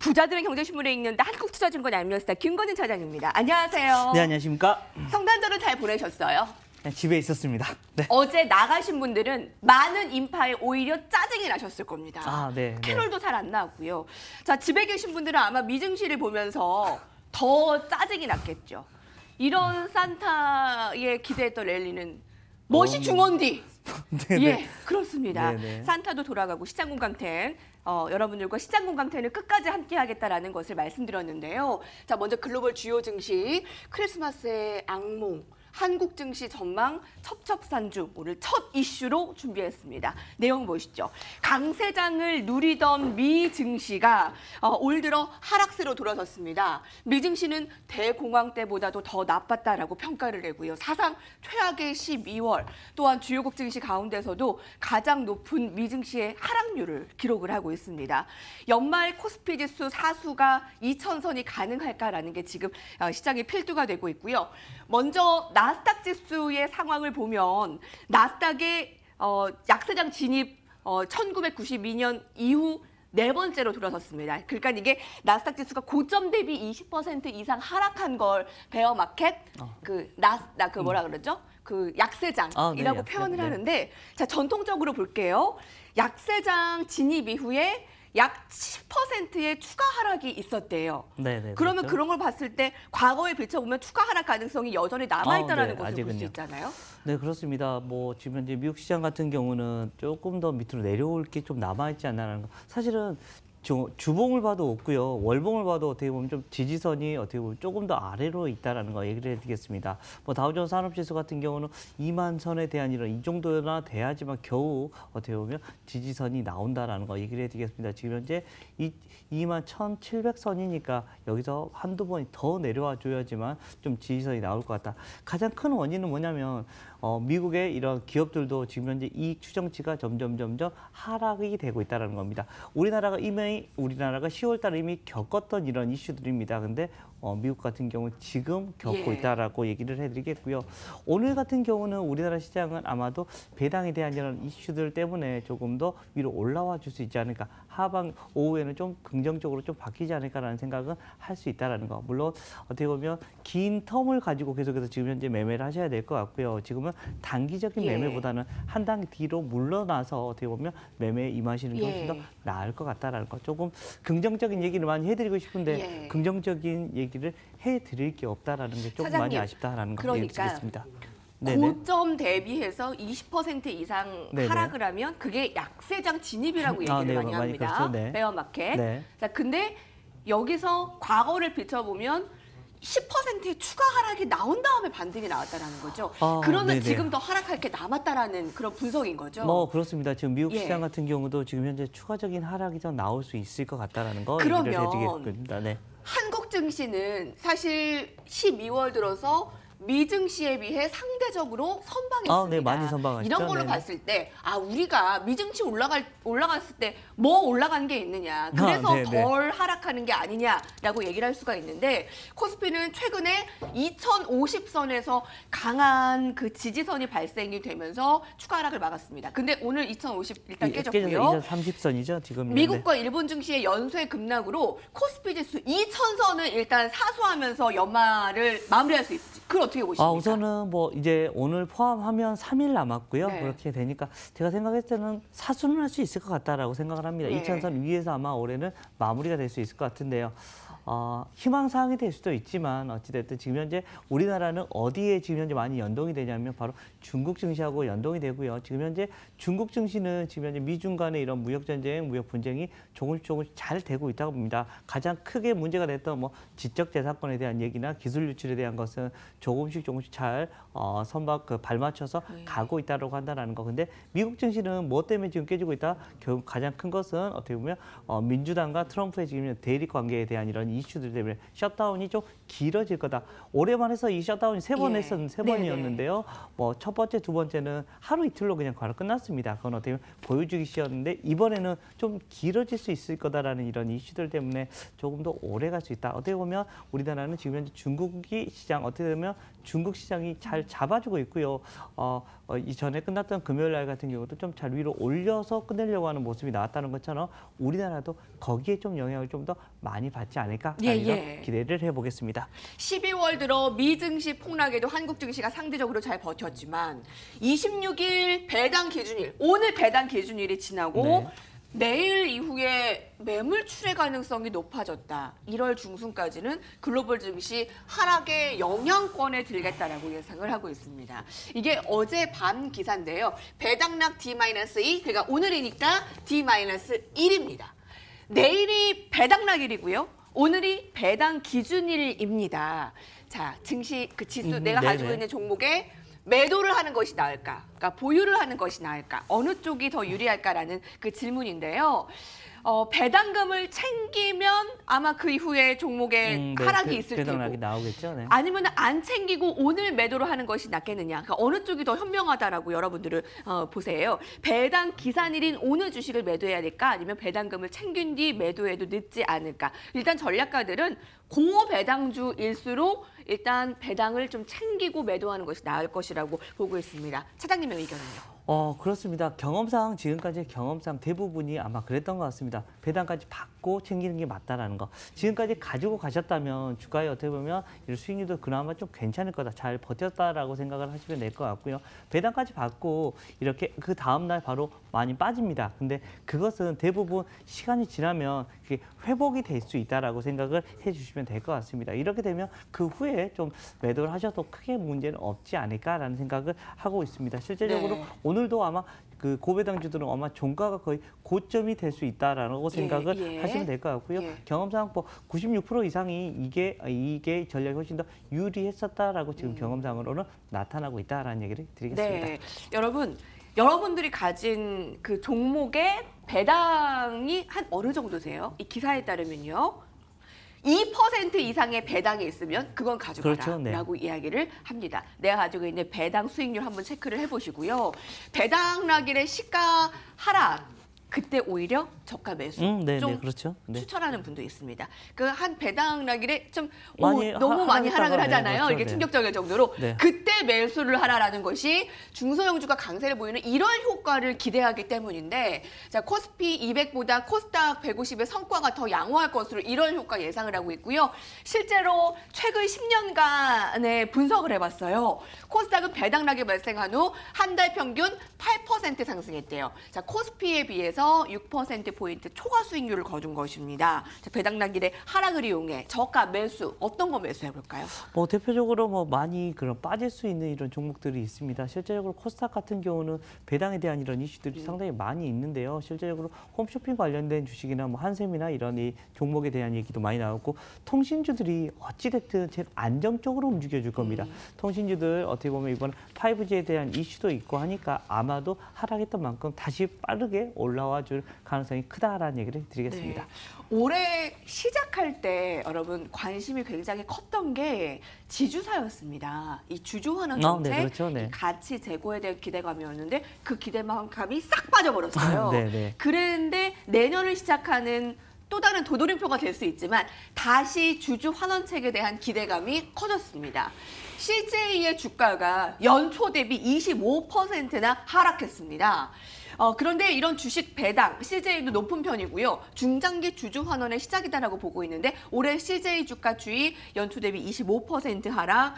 부자들의 경제신문에 읽는다 한국투자증권 알면스타 김건진 차장입니다. 안녕하세요. 네, 안녕하십니까. 성탄절은 잘 보내셨어요? 네, 집에 있었습니다. 네. 어제 나가신 분들은 많은 인파에 오히려 짜증이 나셨을 겁니다. 네. 캐롤도 잘 안 나왔고요. 자, 집에 계신 분들은 아마 미증시를 보면서 더 짜증이 났겠죠. 이런 산타에 기대했던 랠리는 멋이 중원디. 네네. 예, 그렇습니다. 네네. 산타도 돌아가고 시장공강텐 여러분들과 시장공강텐을 끝까지 함께하겠다라는 것을 말씀드렸는데요. 자, 먼저 글로벌 주요 증시 크리스마스의 악몽. 한국 증시 전망 첩첩산중 오늘 첫 이슈로 준비했습니다. 내용 보시죠. 강세장을 누리던 미 증시가 올 들어 하락세로 돌아섰습니다. 미 증시는 대공황 때보다도 더 나빴다라고 평가를 내고요. 사상 최악의 12월 또한 주요국 증시 가운데서도 가장 높은 미 증시의 하락률을 기록을 하고 있습니다. 연말 코스피 지수 사수가 2,000선이 가능할까라는 게 지금 시장의 필두가 되고 있고요. 먼저 나스닥 지수의 상황을 보면 나스닥의 약세장 진입 1992년 이후 네 번째로 돌아섰습니다. 그러니까 이게 나스닥 지수가 고점 대비 20% 이상 하락한 걸 베어마켓 뭐라 그러죠? 그 약세장이라고 네, 표현을 네. 하는데 자, 전통적으로 볼게요. 약세장 진입 이후에 약 10%의 추가 하락이 있었대요. 네네. 그러면 그렇죠. 그런 걸 봤을 때 과거에 비춰보면 추가 하락 가능성이 여전히 남아있다는 네, 것을 볼 수 아직은요. 있잖아요. 네, 그렇습니다. 뭐 지금 현재 미국 시장 같은 경우는 조금 더 밑으로 내려올 게 좀 남아있지 않나라는 거. 사실은 주봉을 봐도 없고요. 월봉을 봐도 어떻게 보면 좀 지지선이 어떻게 보면 조금 더 아래로 있다라는 거 얘기를 해드리겠습니다. 뭐 다우존스 산업지수 같은 경우는 2만 선에 대한 이런 이 정도나 돼야지만 겨우 어떻게 보면 지지선이 나온다라는 거 얘기를 해드리겠습니다. 지금 현재 2만 1,700선이니까 여기서 한두 번이 더 내려와 줘야지만 좀 지지선이 나올 것 같다. 가장 큰 원인은 뭐냐면 미국의 이런 기업들도 지금 현재 이익 추정치가 점점 하락이 되고 있다는 겁니다. 우리나라가 10월 달에 이미 겪었던 이런 이슈들입니다. 근데 미국 같은 경우는 지금 겪고 있다라고 얘기를 해드리겠고요. 오늘 같은 경우는 우리나라 시장은 아마도 배당에 대한 이런 이슈들 때문에 조금 더 위로 올라와 줄 수 있지 않을까. 하방 오후에는 좀 긍정적으로 좀 바뀌지 않을까라는 생각은 할 수 있다라는 거. 물론 어떻게 보면 긴 텀을 가지고 계속해서 지금 현재 매매를 하셔야 될 것 같고요. 지금은 단기적인 매매보다는 한 단 뒤로 물러나서 어떻게 보면 매매에 임하시는 게 훨씬 더 나을 것 같다라는 거. 조금 긍정적인 얘기를 많이 해드리고 싶은데 긍정적인 얘기를 해드릴 게 없다라는 게 조금 사장님, 많이 아쉽다라는 거 얘기드리겠습니다. 고점 대비해서 20% 이상 하락을 하면 그게 약세장 진입이라고 얘기를 많이 합니다. 그렇죠. 네. 베어마켓. 네. 자, 근데 여기서 과거를 비춰보면 10%의 추가 하락이 나온 다음에 반등이 나왔다는 거죠. 그러면 지금 더 하락할 게 남았다라는 그런 분석인 거죠. 뭐 그렇습니다. 지금 미국 시장 같은 경우도 지금 현재 추가적인 하락이 더 나올 수 있을 것 같다라는 거 얘기를 해드리겠습니다. 네. 한국 증시는 사실 12월 들어서 미 증시에 비해 상대적으로 선방했습니다. 네, 많이 선방하셨죠. 이런 걸로 봤을 때 우리가 미 증시 올라갔을 때 뭐 올라간 게 있느냐. 그래서 덜 하락하는 게 아니냐라고 얘기를 할 수가 있는데 코스피는 최근에 2050선에서 강한 그 지지선이 발생이 되면서 추가 하락을 막았습니다. 근데 오늘 2050 일단 깨졌고요. 2030선이죠, 지금. 미국과 일본 증시의 연쇄 급락으로 코스피 지수 2000선을 일단 사수하면서 연말을 마무리할 수 있을지. 그걸 어떻게 보십니까? 우선은 뭐 이제 오늘 포함하면 3일 남았고요. 그렇게 되니까 제가 생각했을 때는 사수는 할 수 있을 것 같다라고 생각을 합니다. 2000선 위에서 아마 올해는 마무리가 될 수 있을 것 같은데요. 희망사항이 될 수도 있지만 어찌됐든 지금 현재 우리나라는 어디에 지금 현재 많이 연동이 되냐면 바로 중국 증시하고 연동이 되고요. 지금 현재 중국 증시는 지금 현재 미중 간의 이런 무역 전쟁, 무역 분쟁이 조금씩 잘 되고 있다고 봅니다. 가장 크게 문제가 됐던 뭐 지적 재산권에 대한 얘기나 기술 유출에 대한 것은 조금씩 잘 발맞춰서 가고 있다고 한다는 거. 근데 미국 증시는 뭐 때문에 지금 깨지고 있다? 결국 가장 큰 것은 어떻게 보면 민주당과 트럼프의 지금 대립 관계에 대한 이런 이슈들 때문에 셧다운이 좀 길어질 거다. 올해만 해서 이 셧다운이 세 번이었는데요. 뭐 첫 번째, 두 번째는 하루 이틀로 그냥 바로 끝났습니다. 그건 어떻게 보면 보여주기 쉬웠는데 이번에는 좀 길어질 수 있을 거다라는 이런 이슈들 때문에 조금 더 오래 갈 수 있다. 어떻게 보면 우리나라는 지금 현재 중국이 시장 어떻게 보면 중국 시장이 잘 잡아주고 있고요. 이전에 끝났던 금요일 날 같은 경우도 좀 잘 위로 올려서 끝내려고 하는 모습이 나왔다는 것처럼 우리나라도 거기에 좀 영향을 좀 더 많이 받지 않을까 기대를 해보겠습니다. 12월 들어 미 증시 폭락에도 한국 증시가 상대적으로 잘 버텼지만 26일 배당 기준일, 오늘 배당 기준일이 지나고 네. 내일 이후에 매물 출회 가능성이 높아졌다. 1월 중순까지는 글로벌 증시 하락의 영향권에 들겠다라고 예상을 하고 있습니다. 이게 어제 밤 기사인데요. 배당락 D-2, 그러니까 오늘이니까 D-1입니다. 내일이 배당락일이고요. 오늘이 배당 기준일입니다. 자, 증시 그 지수 내가 가지고 네네. 있는 종목에 매도를 하는 것이 나을까? 그러니까 보유를 하는 것이 나을까? 어느 쪽이 더 유리할까라는 그 질문인데요. 배당금을 챙기면 아마 그 이후에 종목에 하락이 있을 테고 배당락이 나오겠죠. 네. 아니면 안 챙기고 오늘 매도를 하는 것이 낫겠느냐. 그러니까 어느 쪽이 더 현명하다라고 여러분들은 보세요. 배당 기산일인 오늘 주식을 매도해야 될까? 아니면 배당금을 챙긴 뒤 매도해도 늦지 않을까? 일단 전략가들은 고배당주일수록 일단 배당을 좀 챙기고 매도하는 것이 나을 것이라고 보고 있습니다. 차장님의 의견은요? 그렇습니다. 지금까지 경험상 대부분이 아마 그랬던 것 같습니다. 배당까지 받고 챙기는 게 맞다라는 거. 지금까지 가지고 가셨다면 주가에 어떻게 보면 수익률도 그나마 좀 괜찮을 거다. 잘 버텼다라고 생각을 하시면 될 것 같고요. 배당까지 받고 이렇게 그 다음날 바로 많이 빠집니다. 근데 그것은 대부분 시간이 지나면 그게 회복이 될 수 있다라고 생각을 해주시면 될 것 같습니다. 이렇게 되면 그 후에 좀 매도를 하셔도 크게 문제는 없지 않을까라는 생각을 하고 있습니다. 실제적으로 네. 오늘도 아마 그 고배당주들은 아마 종가가 거의 고점이 될 수 있다라고 생각을 하시면 될 것 같고요. 경험상 96% 이상이 이게 전략이 훨씬 더 유리했었다라고 지금 경험상으로는 나타나고 있다라는 얘기를 드리겠습니다. 네, 여러분들이 가진 그 종목의 배당이 한 어느 정도세요? 이 기사에 따르면요. 2% 이상의 배당이 있으면 그건 가져가라라고 이야기를 합니다. 내가 가지고 있는 배당 수익률 한번 체크를 해보시고요. 배당락일의 시가 하락, 그때 오히려 저가 매수 좀 그렇죠. 추천하는 분도 있습니다. 그 한 배당락일에 좀 많이 너무 많이 하락을 하잖아요. 그렇죠. 이게 충격적일 정도로 그때 매수를 하라라는 것이 중소형주가 강세를 보이는 이런 효과를 기대하기 때문인데, 자, 코스피 200보다 코스닥 150의 성과가 더 양호할 것으로 이런 효과 예상을 하고 있고요. 실제로 최근 10년간의 분석을 해봤어요. 코스닥은 배당락이 발생한 후 한 달 평균 8% 상승했대요. 자, 코스피에 비해서 6%포인트 초과 수익률을 거둔 것입니다. 자, 배당락일의 하락을 이용해 저가 매수, 어떤 거 매수해볼까요? 대표적으로 많이 빠질 수 있는 이런 종목들이 있습니다. 실제적으로 코스닥 같은 경우는 배당에 대한 이런 이슈들이 상당히 많이 있는데요. 실제적으로 홈쇼핑 관련된 주식이나 한샘이나 이런 이 종목에 대한 얘기도 많이 나오고, 통신주들이 어찌됐든 제일 안정적으로 움직여줄 겁니다. 통신주들 어떻게 보면 이번 5G에 대한 이슈도 있고 하니까 아마도 하락했던 만큼 다시 빠르게 올라와 줄 가능성이 크다라는 얘기를 드리겠습니다. 네. 올해 시작할 때 여러분 관심이 굉장히 컸던 게 지주사였습니다. 이 주주환원 정책, 그렇죠. 이 가치 제고에 대한 기대감이었는데 그 기대감이 싹 빠져버렸어요. 그랬는데 내년을 시작하는 또 다른 도돌이표가 될 수 있지만 다시 주주 환원책에 대한 기대감이 커졌습니다. CJ의 주가가 연초 대비 25%나 하락했습니다. 그런데 이런 주식 배당, CJ도 높은 편이고요. 중장기 주주 환원의 시작이다라고 보고 있는데 올해 CJ 주가 추이 연초 대비 25% 하락,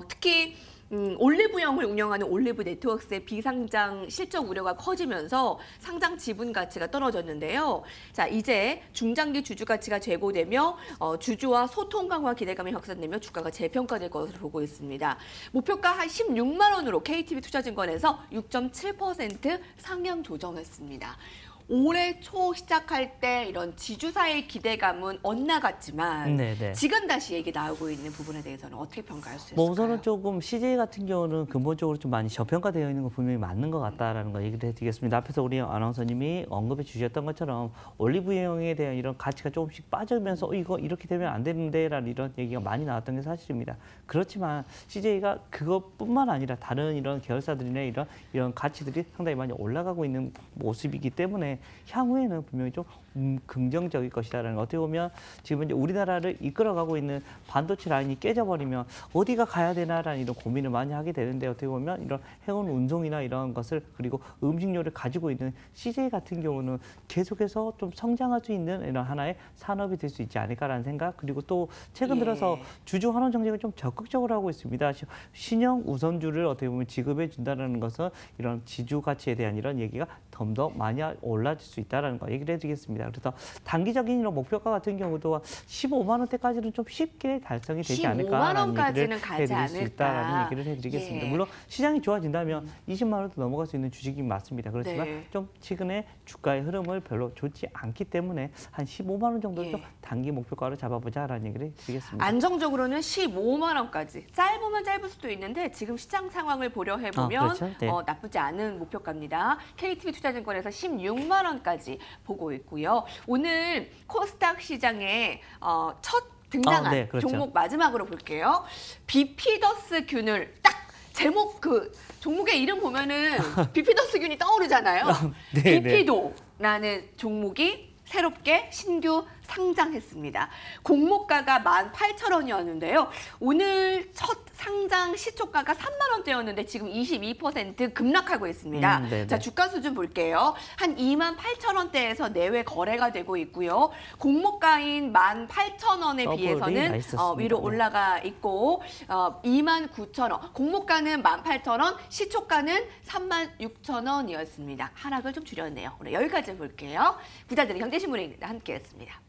특히 올리브영을 운영하는 올리브 네트워크스의 비상장 실적 우려가 커지면서 상장 지분 가치가 떨어졌는데요. 자, 이제 중장기 주주 가치가 제고되며 주주와 소통 강화 기대감이 확산되며 주가가 재평가될 것으로 보고 있습니다. 목표가 한 16만 원으로 KTB투자증권에서 6.7% 상향 조정했습니다. 올해 초 시작할 때 이런 지주사의 기대감은 엇나갔지만 지금 다시 얘기 나오고 있는 부분에 대해서는 어떻게 평가할 수 있을까요? 우선은 조금 CJ 같은 경우는 근본적으로 좀 많이 저평가되어 있는 건 분명히 맞는 것 같다라는 거 얘기를 해드리겠습니다. 앞에서 우리 아나운서님이 언급해 주셨던 것처럼 올리브영에 대한 이런 가치가 조금씩 빠지면서 이거 이렇게 되면 안 되는데라는 이런 얘기가 많이 나왔던 게 사실입니다. 그렇지만 CJ가 그것뿐만 아니라 다른 이런 계열사들이나 이런 가치들이 상당히 많이 올라가고 있는 모습이기 때문에 때문에 향후에는 분명히 좀 긍정적일 것이다라는 거. 어떻게 보면 지금 이제 우리나라를 이끌어가고 있는 반도체 라인이 깨져버리면 어디가 가야 되나라는 이런 고민을 많이 하게 되는데 어떻게 보면 이런 해운 운송이나 이런 것을 그리고 음식료를 가지고 있는 CJ 같은 경우는 계속해서 좀 성장할 수 있는 이런 하나의 산업이 될 수 있지 않을까라는 생각. 그리고 또 최근 들어서 주주 환원 정책을 좀 적극적으로 하고 있습니다. 신형 우선주를 어떻게 보면 지급해 준다는 것은 이런 지주 가치에 대한 이런 얘기가 좀 더 많이 올라질 수 있다는 거 얘기를 해드리겠습니다. 그래서 단기적인 이런 목표가 같은 경우도 15만 원대까지는 좀 쉽게 달성이 되지 15만 않을까라는 원까지는 얘기를 가지 해드릴 수 않을까. 있다라는 얘기를 해드리겠습니다. 예. 물론 시장이 좋아진다면 20만 원도 넘어갈 수 있는 주식이 맞습니다. 그렇지만 네. 좀 최근에 주가의 흐름을 별로 좋지 않기 때문에 한 15만 원 정도를 예. 좀 단기 목표가로 잡아보자라는 얘기를 드리겠습니다. 안정적으로는 15만 원까지. 짧으면 짧을 수도 있는데 지금 시장 상황을 보려 해보면 그렇죠. 네. 나쁘지 않은 목표가입니다. KTB 투자증권에서 16만 원까지 보고 있고요. 오늘 코스닥 시장에 첫 등장한 네, 그렇죠. 종목 마지막으로 볼게요. 비피더스 균을 딱 제목 그 종목의 이름 보면은 비피더스 균이 떠오르잖아요. 네, 네. 비피도라는 종목이 새롭게 신규 상장했습니다. 공모가가 18,000원이었는데요. 오늘 첫 상장 시초가가 3만 원대였는데 지금 22% 급락하고 있습니다. 네네. 자, 주가 수준 볼게요. 한 28,000원대에서 내외 거래가 되고 있고요. 공모가인 18,000원에 더블이 비해서는 맛있었습니다. 위로 네. 올라가 있고 29,000원. 공모가는 18,000원, 시초가는 36,000원이었습니다. 하락을 좀 줄였네요. 오늘 여기까지 볼게요. 부자들의 경제신문에 함께했습니다.